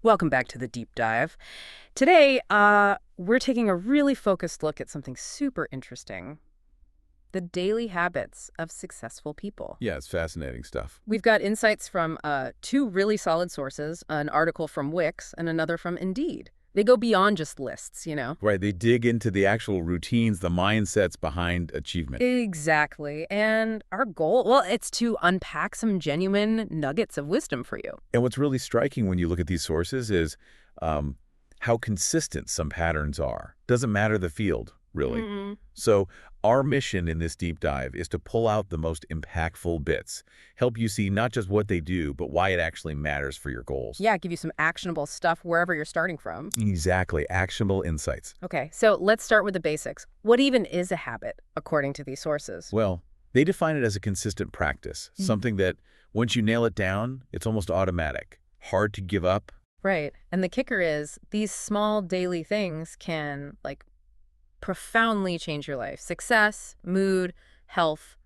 Welcome back to the deep dive. Today, we're taking a really focused look at something super interesting, the daily habits of successful people. Yeah, it's fascinating stuff. We've got insights from two really solid sources, an article from Wix and another from Indeed. They go beyond just lists. Right, they dig into the actual routines, the mindsets behind achievement. Exactly. And our goal, well, it's to unpack some genuine nuggets of wisdom for you. And what's really striking when you look at these sources is um, how consistent some patterns are. Doesn't matter the field, really. Mm-hmm. So our mission in this deep dive is to pull out the most impactful bits, help you see not just what they do, but why it actually matters for your goals. Yeah, give you some actionable stuff wherever you're starting from. Exactly, actionable insights. Okay, so let's start with the basics. What even is a habit, according to these sources? Well, they define it as a consistent practice, something that once you nail it down, it's almost automatic, hard to give up. Right. And the kicker is these small daily things can, profoundly change your life. Success, mood, health,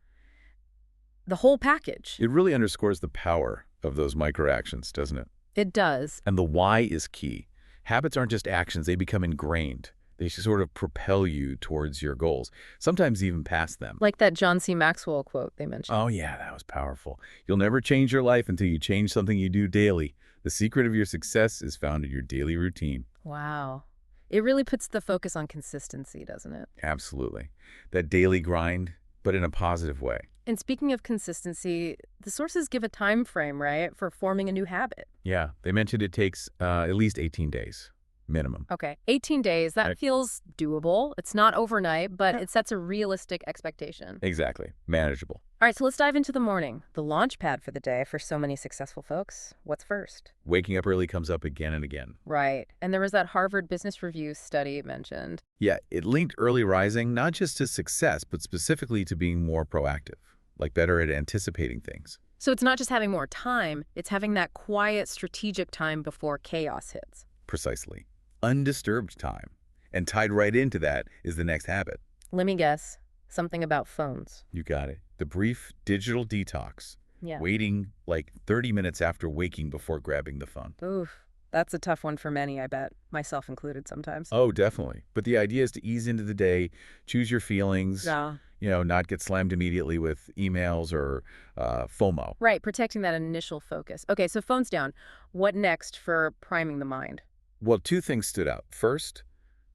the whole package. It really underscores the power of those micro actions, doesn't it? It does. And the why is key. Habits aren't just actions, they become ingrained. They sort of propel you towards your goals, sometimes even past them. Like that John C. Maxwell quote they mentioned. Oh yeah, that was powerful. You'll never change your life until you change something you do daily. The secret of your success is found in your daily routine. Wow. It really puts the focus on consistency, doesn't it? Absolutely. That daily grind, but in a positive way. And speaking of consistency, the sources give a time frame, right, for forming a new habit. Yeah, they mentioned it takes at least 18 days, minimum. Okay, 18 days, that Right. feels doable. It's not overnight, but Yeah. it sets a realistic expectation. Exactly. Manageable. All right, so let's dive into the morning, the launch pad for the day for so many successful folks. What's first? Waking up early comes up again and again. Right. And there was that Harvard Business Review study mentioned. Yeah, it linked early rising not just to success, but specifically to being more proactive, like better at anticipating things. So it's not just having more time, it's having that quiet, strategic time before chaos hits. Precisely. Undisturbed time. And tied right into that is the next habit. Let me guess, something about phones. You got it. The brief digital detox. Yeah. Waiting like 30 minutes after waking before grabbing the phone. Oof, that's a tough one for many, I bet, myself included sometimes. Oh, definitely. But the idea is to ease into the day, choose your feelings, Yeah. not get slammed immediately with emails or FOMO. Right, protecting that initial focus. Okay, so phones down. What next for priming the mind? Well, two things stood out. First,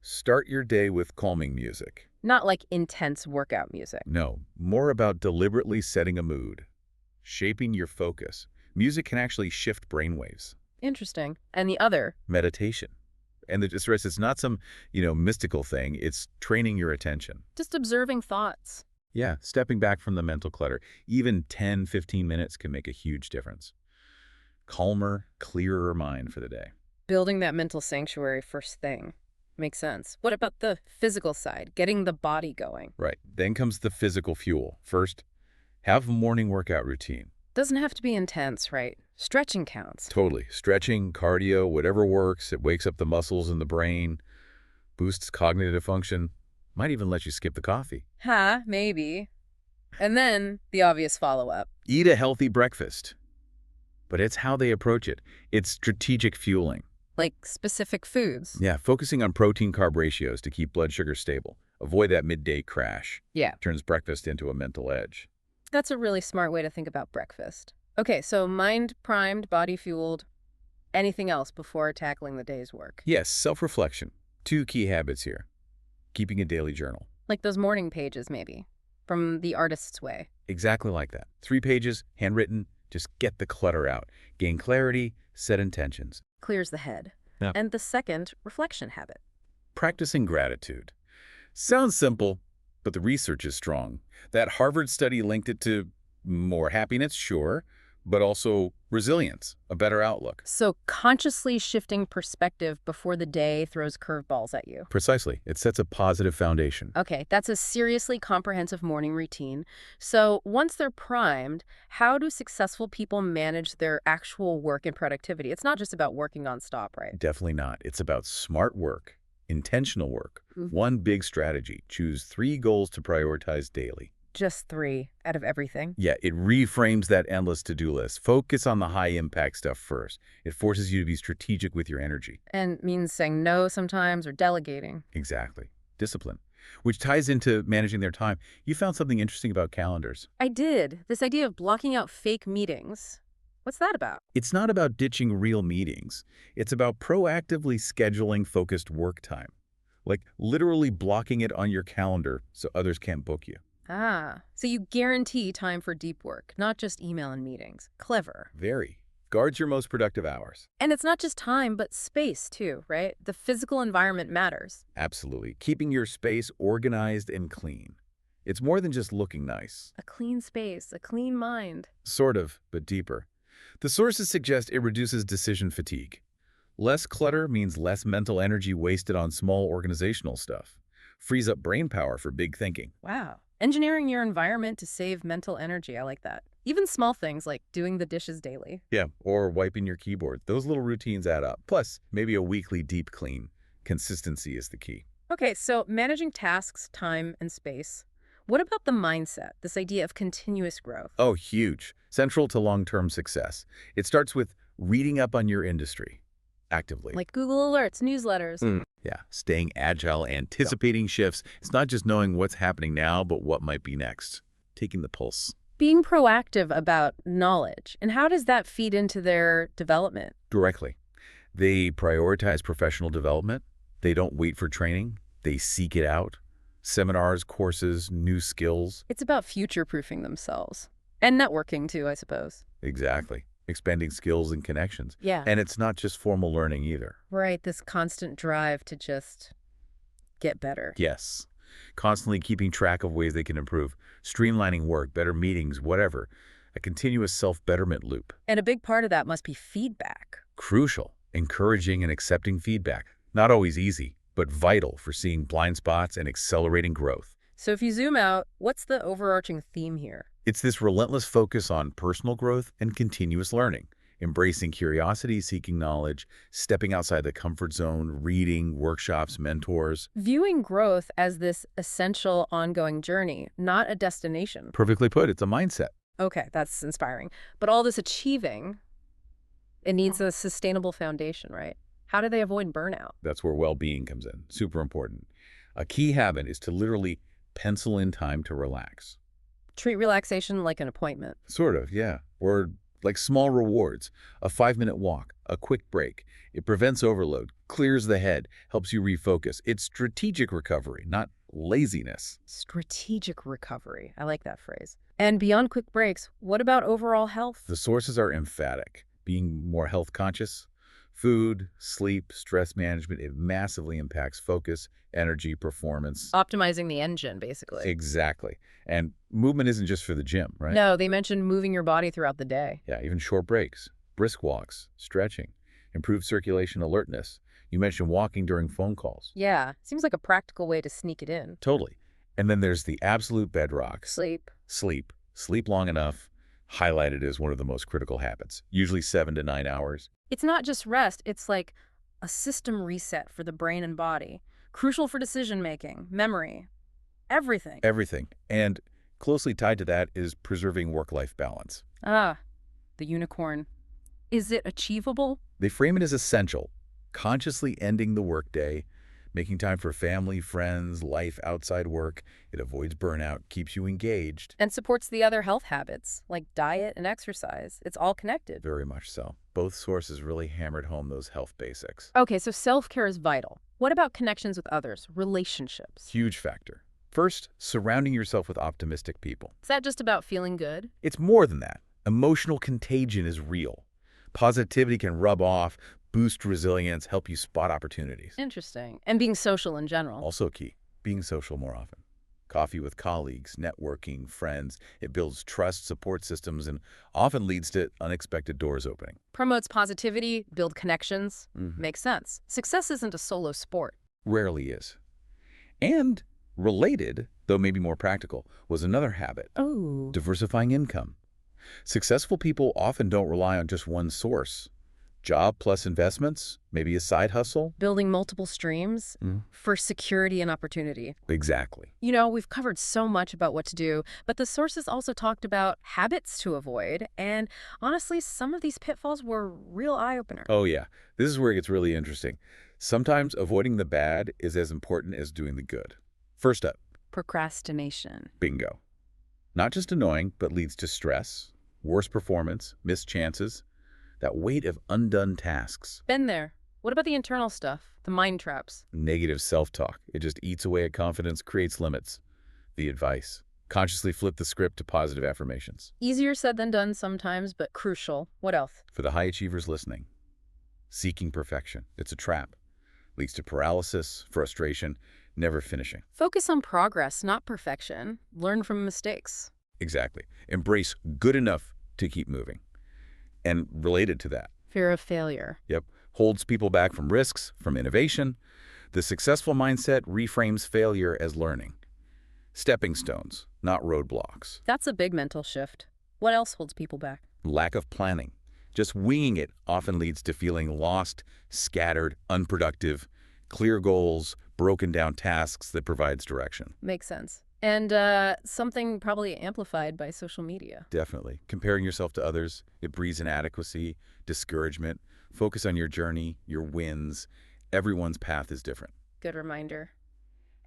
start your day with calming music. Not like intense workout music. No, more about deliberately setting a mood, shaping your focus. Music can actually shift brainwaves. Interesting. And the other? Meditation. And the stress, it's not some, mystical thing. It's training your attention. Just observing thoughts. Yeah, stepping back from the mental clutter. Even 10, 15 minutes can make a huge difference. Calmer, clearer mind for the day. Building that mental sanctuary first thing. Makes sense. What about the physical side? Getting the body going. Right. Then comes the physical fuel. First, have a morning workout routine. Doesn't have to be intense, right? Stretching counts. Totally. Stretching, cardio, whatever works. It wakes up the muscles in the brain, boosts cognitive function, might even let you skip the coffee. Maybe. And then the obvious follow-up. Eat a healthy breakfast. But it's how they approach it. It's strategic fueling. Like specific foods. Yeah, focusing on protein-carb ratios to keep blood sugar stable. Avoid that midday crash. Yeah. Turns breakfast into a mental edge. That's a really smart way to think about breakfast. Okay, so mind primed, body fueled. Anything else before tackling the day's work? Yes, self-reflection. Two key habits here. Keeping a daily journal. Like those morning pages, maybe, from The Artist's Way. Exactly like that. 3 pages, handwritten, just get the clutter out. Gain clarity, set intentions. Clears the head. Yeah. And the second, reflection habit. Practicing gratitude. Sounds simple, but the research is strong. That Harvard study linked it to more happiness, sure, but also resilience, a better outlook. So consciously shifting perspective before the day throws curveballs at you. Precisely. It sets a positive foundation. Okay, that's a seriously comprehensive morning routine. So once they're primed, how do successful people manage their actual work and productivity? It's not just about working nonstop, right? Definitely not. It's about smart work, intentional work. Mhm. One big strategy. Choose 3 goals to prioritize daily. just 3 out of everything. Yeah, it reframes that endless to-do list. Focus on the high-impact stuff first. It forces you to be strategic with your energy. And means saying no sometimes or delegating. Exactly. Discipline, which ties into managing their time. You found something interesting about calendars. I did. This idea of blocking out fake meetings. What's that about? It's not about ditching real meetings. It's about proactively scheduling focused work time. Like literally blocking it on your calendar so others can't book you. Ah, so you guarantee time for deep work, not just email and meetings. Clever. Very. Guards your most productive hours. And it's not just time, but space too, right? The physical environment matters. Absolutely. Keeping your space organized and clean. It's more than just looking nice. A clean space, a clean mind. Sort of, but deeper. The sources suggest it reduces decision fatigue. Less clutter means less mental energy wasted on small organizational stuff. Frees up brain power for big thinking. Wow. Engineering your environment to save mental energy. I like that. Even small things like doing the dishes daily. Yeah, or wiping your keyboard. Those little routines add up. Plus, maybe a weekly deep clean. Consistency is the key. Okay, so managing tasks, time, and space. What about the mindset, this idea of continuous growth? Oh, huge. Central to long-term success. It starts with reading up on your industry actively. Like Google Alerts, newsletters. Yeah, staying agile, anticipating shifts. It's not just knowing what's happening now, but what might be next. Taking the pulse. Being proactive about knowledge. And how does that feed into their development? Directly. They prioritize professional development. They don't wait for training. They seek it out. Seminars, courses, new skills. It's about future-proofing themselves. And networking too, I suppose. Exactly. Expanding skills and connections. Yeah. And it's not just formal learning either. Right, this constant drive to just get better. Yes. Constantly keeping track of ways they can improve. Streamlining work, better meetings, whatever. A continuous self-betterment loop. And a big part of that must be feedback. Crucial. Encouraging and accepting feedback. Not always easy, but vital for seeing blind spots and accelerating growth. So if you zoom out, what's the overarching theme here? It's this relentless focus on personal growth and continuous learning, embracing curiosity, seeking knowledge, stepping outside the comfort zone, reading, workshops, mentors. Viewing growth as this essential ongoing journey, not a destination. Perfectly put, it's a mindset. Okay, that's inspiring. But all this achieving, it needs a sustainable foundation, right? How do they avoid burnout? That's where well-being comes in. Super important. A key habit is to literally pencil in time to relax. Treat relaxation like an appointment. Sort of, yeah. Or like small rewards, a 5-minute walk, a quick break. It prevents overload, clears the head, helps you refocus. It's strategic recovery, not laziness. Strategic recovery. I like that phrase. And beyond quick breaks, what about overall health? The sources are emphatic. Being more health conscious, food, sleep, stress management, it massively impacts focus, energy, performance. Optimizing the engine, basically. Exactly. And movement isn't just for the gym, right? No, they mentioned moving your body throughout the day. Yeah, even short breaks, brisk walks, stretching, improved circulation alertness. You mentioned walking during phone calls. Yeah, seems like a practical way to sneak it in. Totally. And then there's the absolute bedrock. Sleep. Sleep. Sleep long enough, highlighted as one of the most critical habits, usually 7 to 9 hours. It's not just rest, it's like a system reset for the brain and body. Crucial for decision-making, memory, everything. Everything. And closely tied to that is preserving work-life balance. Ah, the unicorn. Is it achievable? They frame it as essential, consciously ending the workday, making time for family, friends, life outside work. It avoids burnout, keeps you engaged. And supports the other health habits, like diet and exercise. It's all connected. Very much so. Both sources really hammered home those health basics. Okay, so self-care is vital. What about connections with others, relationships? Huge factor. First, surrounding yourself with optimistic people. Is that just about feeling good? It's more than that. Emotional contagion is real. Positivity can rub off, boost resilience, help you spot opportunities. Interesting. And being social in general. Also key, being social more often. Coffee with colleagues, networking, friends. It builds trust, support systems, and often leads to unexpected doors opening. Promotes positivity, build connections. Makes sense. Success isn't a solo sport. Rarely is. And related, though maybe more practical, was another habit. Oh. Diversifying income. Successful people often don't rely on just one source. Job plus investments, maybe a side hustle? Building multiple streams Mm. for security and opportunity. Exactly. You know, we've covered so much about what to do, but the sources also talked about habits to avoid, and honestly, some of these pitfalls were real eye-opener. Oh, yeah. This is where it gets really interesting. Sometimes avoiding the bad is as important as doing the good. First up, Procrastination. bingo. Not just annoying, but leads to stress, worse performance, missed chances, that weight of undone tasks, Been there. What about the internal stuff? The mind traps? negative self-talk. It just eats away at confidence, creates limits. The advice: consciously flip the script to positive affirmations. Easier said than done sometimes, but crucial. What else? For the high achievers listening, seeking perfection. It's a trap. Leads to paralysis, frustration, never finishing. Focus on progress, not perfection. Learn from mistakes. Exactly. Embrace good enough to keep moving. And related to that, Fear of failure. yep, holds people back from risks, from innovation. The successful mindset reframes failure as learning. Stepping stones, not roadblocks. That's a big mental shift. What else holds people back? Lack of planning. Just winging it often leads to feeling lost, scattered, unproductive, clear goals, broken down tasks that provides direction. Makes sense. And something probably amplified by social media. Definitely. Comparing yourself to others, it breeds inadequacy, discouragement. Focus on your journey, your wins. Everyone's path is different. Good reminder.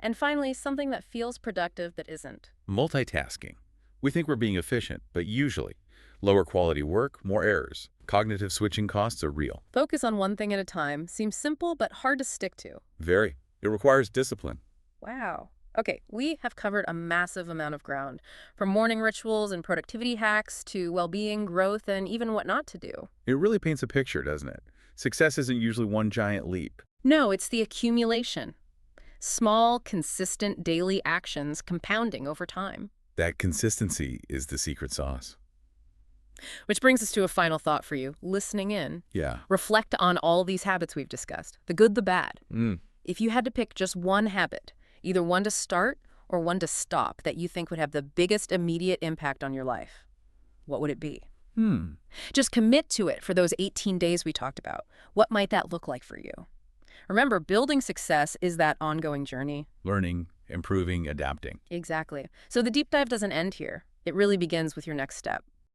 And finally, something that feels productive but isn't. Multitasking. We think we're being efficient, but usually, lower quality work, more errors. Cognitive switching costs are real. Focus on one thing at a time seems simple but hard to stick to. Very. It requires discipline. Wow. Okay, we have covered a massive amount of ground, from morning rituals and productivity hacks to well-being, growth, and even what not to do. It really paints a picture, doesn't it? Success isn't usually one giant leap. No, it's the accumulation. Small, consistent daily actions compounding over time. That consistency is the secret sauce. Which brings us to a final thought for you, listening in. Yeah. Reflect on all these habits we've discussed, the good, the bad. Mm. If you had to pick just one habit, either one to start or one to stop that you think would have the biggest immediate impact on your life, what would it be? Just commit to it for those 18 days we talked about. What might that look like for you? Remember, building success is that ongoing journey. Learning, improving, adapting. Exactly. So the deep dive doesn't end here. It really begins with your next step.